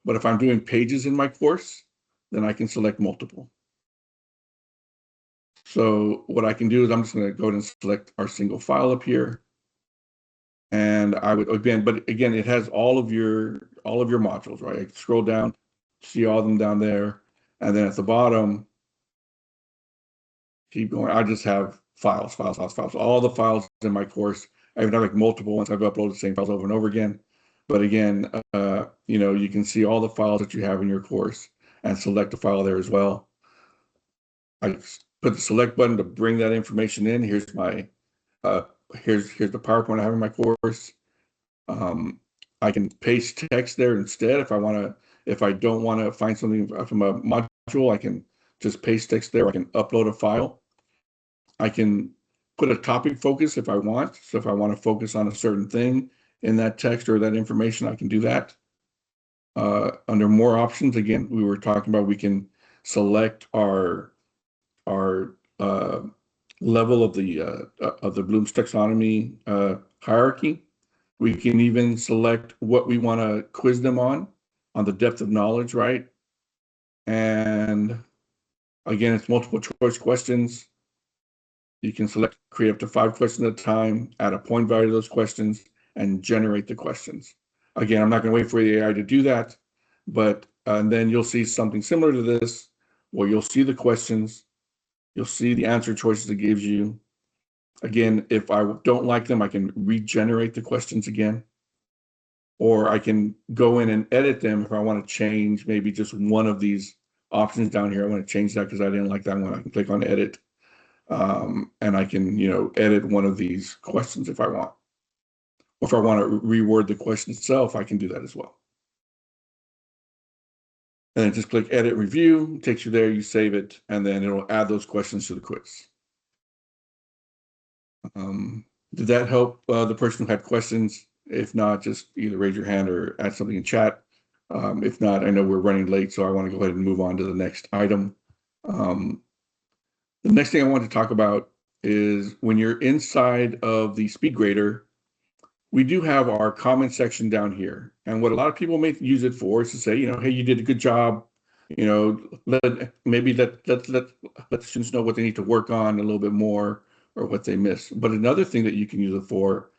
But if I'm doing pages in my course, then I can select multiple. So what I can do is I'm just going to go ahead and select our single file up here. And I would again, but again, it has all of your modules, right? I scroll down, see all of them down there, and then at the bottom, keep going. I just have files, all the files in my course. I even have like multiple ones. I've uploaded the same files over and over again. But again, you know, you can see all the files that you have in your course and select a file there as well. I put the select button to bring that information in. Here's my here's the PowerPoint I have in my course. I can paste text there instead if I want to. If I don't want to find something from a module, I can just paste text there. I can upload a file. I can put a topic focus if I want. So if I want to focus on a certain thing in that text or that information, I can do that. Under more options, again, we were talking about we can select our level of the Bloom's taxonomy hierarchy. We can even select what we want to quiz them on the depth of knowledge, right? And again, it's multiple choice questions. You can select, create up to 5 questions at a time, add a point value to those questions, and generate the questions. Again, I'm not going to wait for the AI to do that, but and then you'll see something similar to this, where you'll see the questions, you'll see the answer choices it gives you. Again, if I don't like them, I can regenerate the questions again, or I can go in and edit them if I want to change maybe just one of these options down here. I want to change that because I didn't like that one. I can click on edit. And I can, you know, edit one of these questions if I want. Or if I want to reword the question itself, I can do that as well. And then just click edit review, takes you there, you save it, and then it'll add those questions to the quiz. Did that help the person who had questions? If not, just either raise your hand or add something in chat. If not, I know we're running late, so I want to go ahead and move on to the next item. The next thing I want to talk about is when you're inside of the speed grader, we do have our comment section down here. And what a lot of people may use it for is to say, you know, hey, you did a good job. You know, let the students know what they need to work on a little bit more or what they missed. But another thing that you can use it for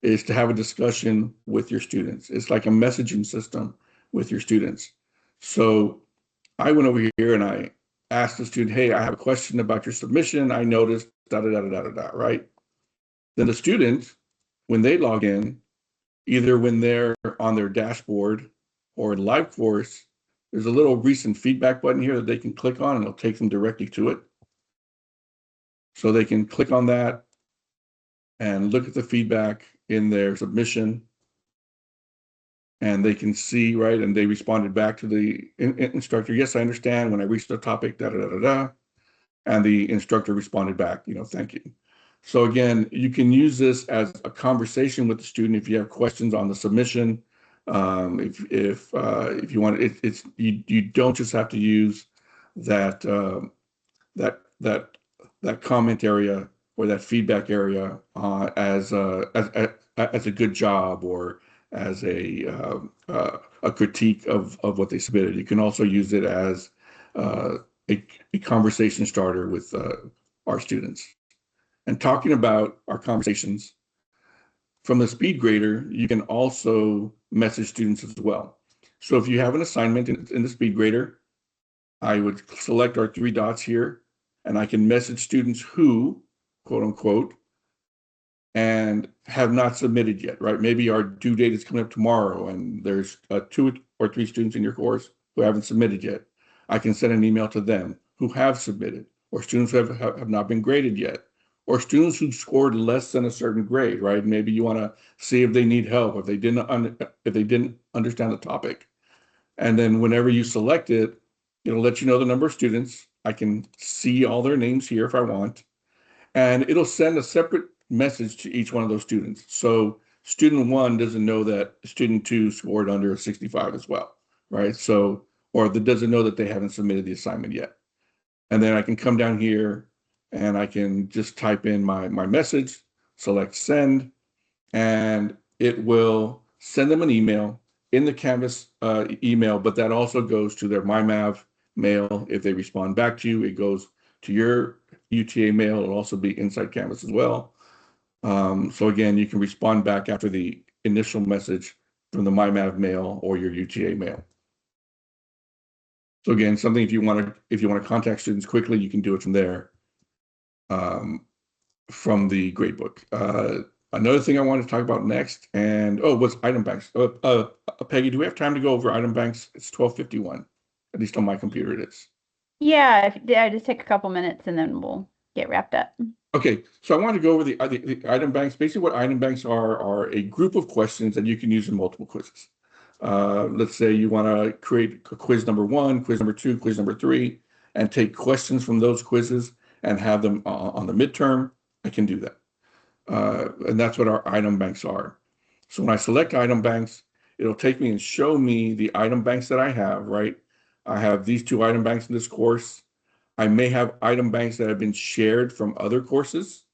is to have a discussion with your students. It's like a messaging system with your students. So I went over here and I asked the student, hey, I have a question about your submission. I noticed right? Then the student, when they log in, either when they're on their dashboard or in live course, there's a little recent feedback button here that they can click on and it'll take them directly to it. So they can click on that and look at the feedback in their submission. And they can see, right, and they responded back to the instructor, yes, I understand when I reached the topic, and the instructor responded back, you know, thank you. So again, you can use this as a conversation with the student if you have questions on the submission. If you want, you don't just have to use that that comment area or that feedback area as a good job or as a critique of what they submitted. You can also use it as a conversation starter with our students. And talking about our conversations, from the speed grader, you can also message students as well. So if you have an assignment in the speed grader, I would select our 3 dots here, and I can message students who, quote unquote, and have not submitted yet, right? Maybe our due date is coming up tomorrow and there's 2 or 3 students in your course who haven't submitted yet. I can send an email to them who have submitted, or students who have not been graded yet, or students who scored less than a certain grade, right? Maybe you want to see if they need help, if they didn't understand the topic. And then whenever you select it, it'll let you know the number of students. I can see all their names here if I want, and it'll send a separate message to each one of those students. So student 1 doesn't know that student 2 scored under a 65 as well, right? So, or that doesn't know that they haven't submitted the assignment yet. And then I can come down here and I can just type in my message, select send, and it will send them an email in the Canvas email, but that also goes to their MyMav mail. If they respond back to you, it goes to your UTA mail. It'll also be inside Canvas as well. So again, you can respond back after the initial message from the MyMav mail or your UTA mail. So again, something if you want to contact students quickly, you can do it from there, from the gradebook. Another thing I wanted to talk about next, was item banks. Peggy, do we have time to go over item banks? It's 12:51. At least on my computer it is. Yeah, just take a couple minutes and then we'll get wrapped up. Okay, so I want to go over the item banks. Basically, what item banks are a group of questions that you can use in multiple quizzes. Let's say you want to create a quiz number 1, quiz number 2, quiz number 3, and take questions from those quizzes and have them on the midterm. I can do that. And that's what our item banks are. So when I select item banks, it'll take me and show me the item banks that I have, right? I have these 2 item banks in this course. I may have item banks that have been shared from other courses.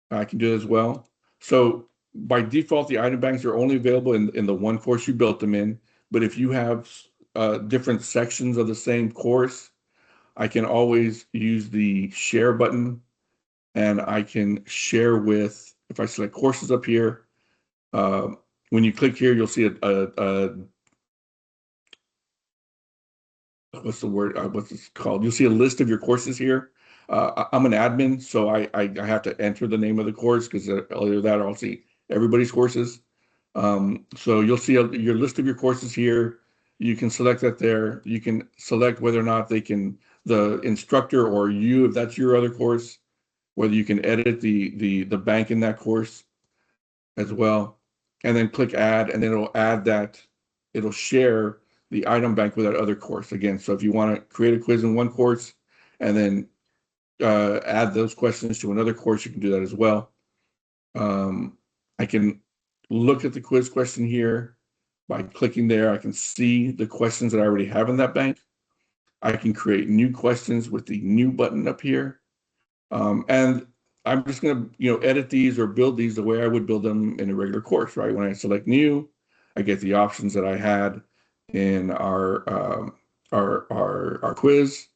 I can do it as well. So by default, the item banks are only available in the one course you built them in. But if you have different sections of the same course, I can always use the share button, and I can share with, if I select courses up here, when you click here, you'll see what's the word? What's it called? You'll see a list of your courses here. I'm an admin, so I have to enter the name of the course because either that or I'll see everybody's courses. So you'll see your list of your courses here. You can select that there. You can select whether or not the instructor or you, if that's your other course, whether you can edit the bank in that course as well. And then click add, and then it'll add that, it'll share the item bank with that other course again. So if you want to create a quiz in one course and then add those questions to another course, you can do that as well. I can look at the quiz question here by clicking there. I can see the questions that I already have in that bank. I can create new questions with the new button up here. And I'm just going to, edit these or build these the way I would build them in a regular course, right? When I select new, I get the options that I had in our quiz.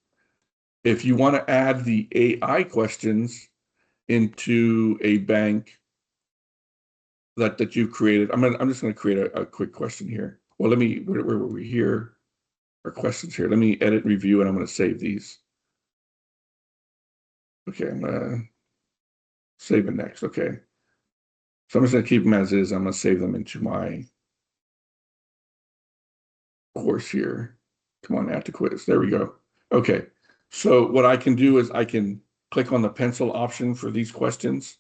If you want to add the AI questions into a bank that you created, I'm just going to create a quick question here. Well, where were we here? Our questions here. Let me edit and review, and I'm going to save these. Okay, I'm going to save it next. Okay. So I'm just going to keep them as is. I'm going to save them into my course here. Come on, add to quiz. There we go. Okay. So what I can do is I can click on the pencil option for these questions.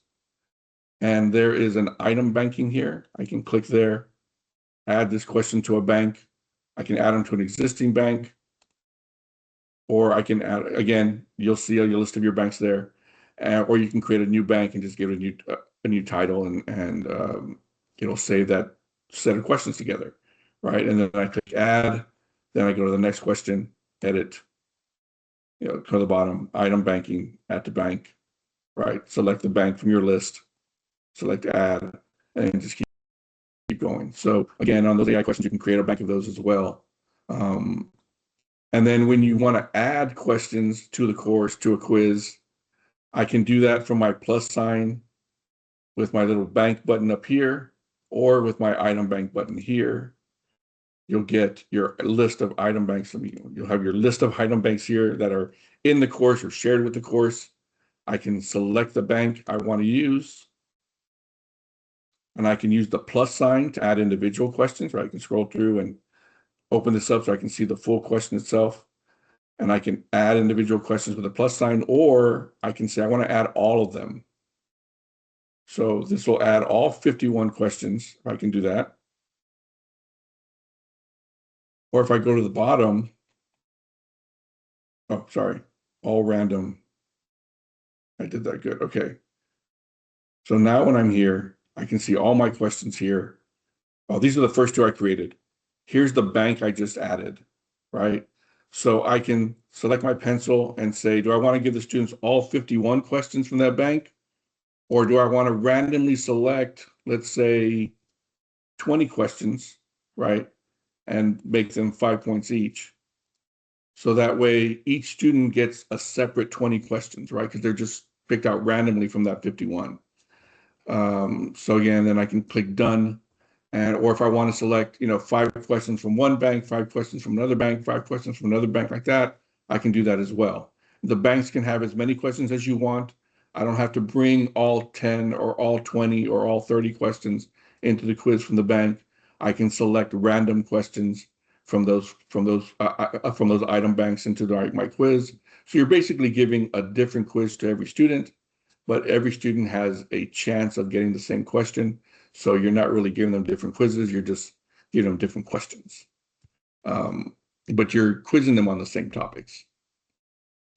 And there is an item banking here. I can click there, add this question to a bank. I can add them to an existing bank. Or I can add, again, you'll see your list of your banks there. Or you can create a new bank and just give it a new title, and it'll save that set of questions together, right? And then I click add, then I go to the next question, edit, to the bottom, item banking, add to bank, right? Select the bank from your list, select add, and just keep going. So again, on those AI questions, you can create a bank of those as well. And then when you want to add questions to the course, to a quiz, I can do that from my plus sign with my little bank button up here, or with my item bank button here. You'll get your list of item banks. You'll have your list of item banks here that are in the course or shared with the course. I can select the bank I want to use, and I can use the plus sign to add individual questions, right? I can scroll through and open this up so I can see the full question itself. And I can add individual questions with a plus sign, or I can say I want to add all of them. So this will add all 51 questions, if I can do that. Or if I go to the bottom, oh, sorry, all random. I did that good, okay. So now when I'm here, I can see all my questions here. Oh, these are the first 2 I created. Here's the bank I just added, right? So I can select my pencil and say, do I want to give the students all 51 questions from that bank? Or do I want to randomly select, let's say, 20 questions, right? And make them 5 points each. So that way each student gets a separate 20 questions, right? Because they're just picked out randomly from that 51. So again, then I can click done. And, or if I want to select, 5 questions from one bank, 5 questions from another bank, 5 questions from another bank like that, I can do that as well. The banks can have as many questions as you want. I don't have to bring all 10 or all 20 or all 30 questions into the quiz from the bank. I can select random questions from those item banks into my quiz. So you're basically giving a different quiz to every student, but every student has a chance of getting the same question. So you're not really giving them different quizzes, you're just giving them different questions. But you're quizzing them on the same topics.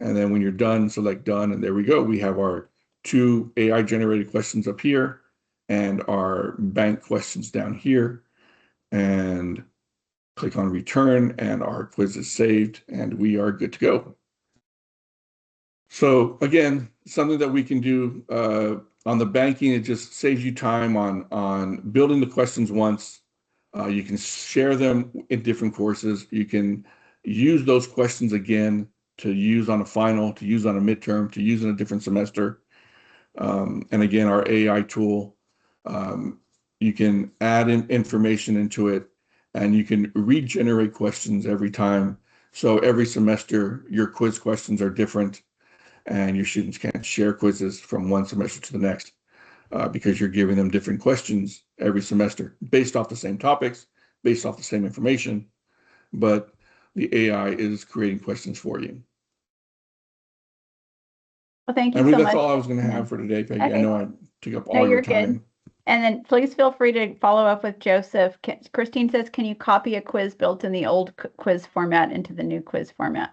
And then when you're done, select done, and there we go. We have our 2 AI generated questions up here and our bank questions down here. And click on return, and our quiz is saved, and we are good to go. So again, something that we can do on the banking, it just saves you time on building the questions once. You can share them in different courses. You can use those questions again to use on a final, to use on a midterm, to use in a different semester. And again, our AI tool, you can add in information into it, and you can regenerate questions every time. So every semester, your quiz questions are different, and your students can't share quizzes from one semester to the next because you're giving them different questions every semester based off the same topics, based off the same information, but the AI is creating questions for you. Well, thank I you believe so that's much. all I was going to have for today, Peggy. I Okay. know I took up No, all your you're good. time. And then please feel free to follow up with Joseph. Christine says, can you copy a quiz built in the old quiz format into the new quiz format?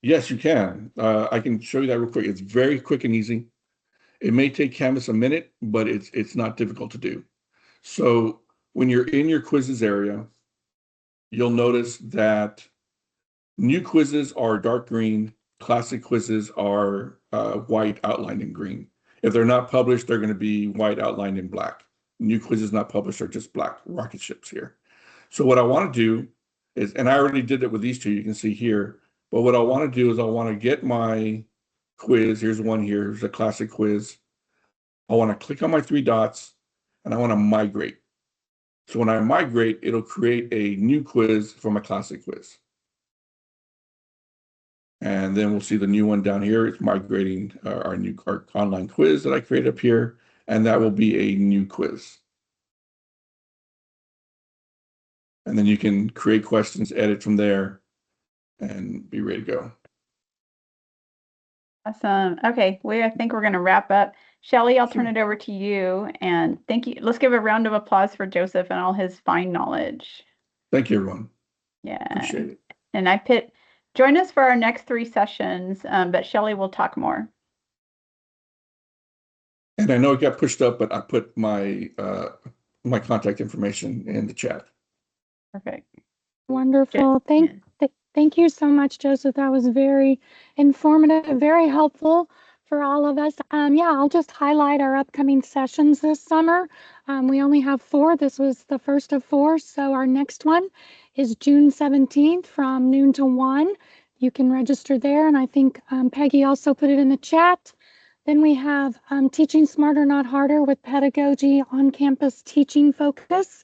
Yes, you can. I can show you that real quick. It's very quick and easy. It may take Canvas a minute, but it's not difficult to do. So when you're in your quizzes area, you'll notice that new quizzes are dark green, classic quizzes are white outlined in green. If they're not published, they're going to be white outlined in black. New quizzes not published are just black rocket ships here. So what I want to do is, and I already did it with these two, you can see here, but what I want to do is I want to get my quiz. Here's one here, here's a classic quiz. I want to click on my 3 dots and I want to migrate. So when I migrate, it'll create a new quiz for my classic quiz. And then we'll see the new one down here. It's migrating our online quiz that I created up here, and that will be a new quiz. And then you can create questions, edit from there, and be ready to go. Awesome. Okay, I think we're going to wrap up. Shelley, I'll turn it over to you. And thank you. Let's give a round of applause for Joseph and all his fine knowledge. Thank you, everyone. Yeah. Appreciate it. And join us for our next 3 sessions, but Shelley will talk more. And I know it got pushed up, but I put my my contact information in the chat. Perfect. Wonderful. Yeah. Thank you so much, Joseph. That was very informative, very helpful for all of us. Yeah, I'll just highlight our upcoming sessions this summer. We only have 4. This was the first of 4. So our next one is June 17th from noon to 1. You can register there. And I think Peggy also put it in the chat. Then we have Teaching Smarter, Not Harder with Pedagogy on Campus Teaching Focus.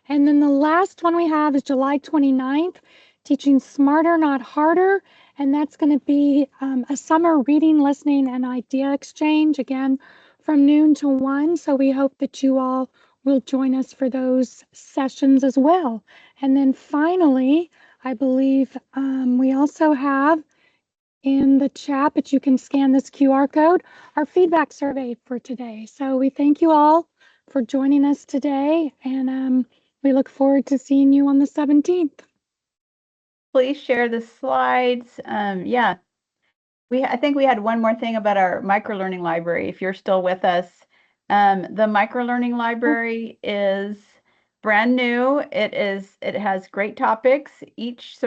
And then the last one we have is July 29th, Teaching Smarter, Not Harder. And that's going to be a summer reading, listening, and idea exchange, again, from noon to 1. So we hope that you all will join us for those sessions as well. And then finally, I believe we also have in the chat, but you can scan this QR code, our feedback survey for today. So we thank you all for joining us today, and we look forward to seeing you on the 17th. Please share the slides. Yeah, I think we had one more thing about our microlearning library. If you're still with us, the microlearning library is brand new. It has great topics. Each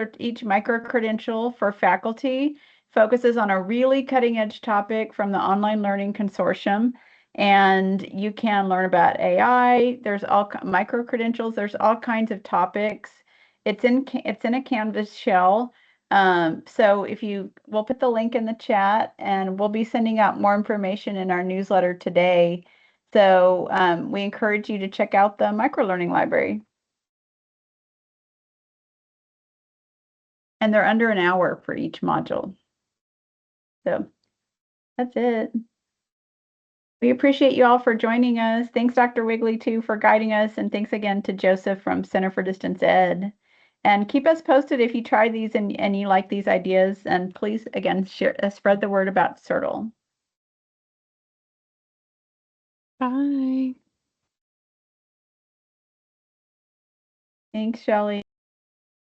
micro credential for faculty focuses on a really cutting edge topic from the Online Learning Consortium. And you can learn about AI. There's all micro credentials. There's all kinds of topics. It's in a Canvas shell. So we'll put the link in the chat, and we'll be sending out more information in our newsletter today. So we encourage you to check out the microlearning library. And they're under an hour for each module. So that's it. We appreciate you all for joining us. Thanks, Dr. Wigley, too, for guiding us. And thanks again to Joseph from Center for Distance Ed. And keep us posted if you try these and you like these ideas. And please, again, share, spread the word about CRTLE. Bye. Thanks, Shelley.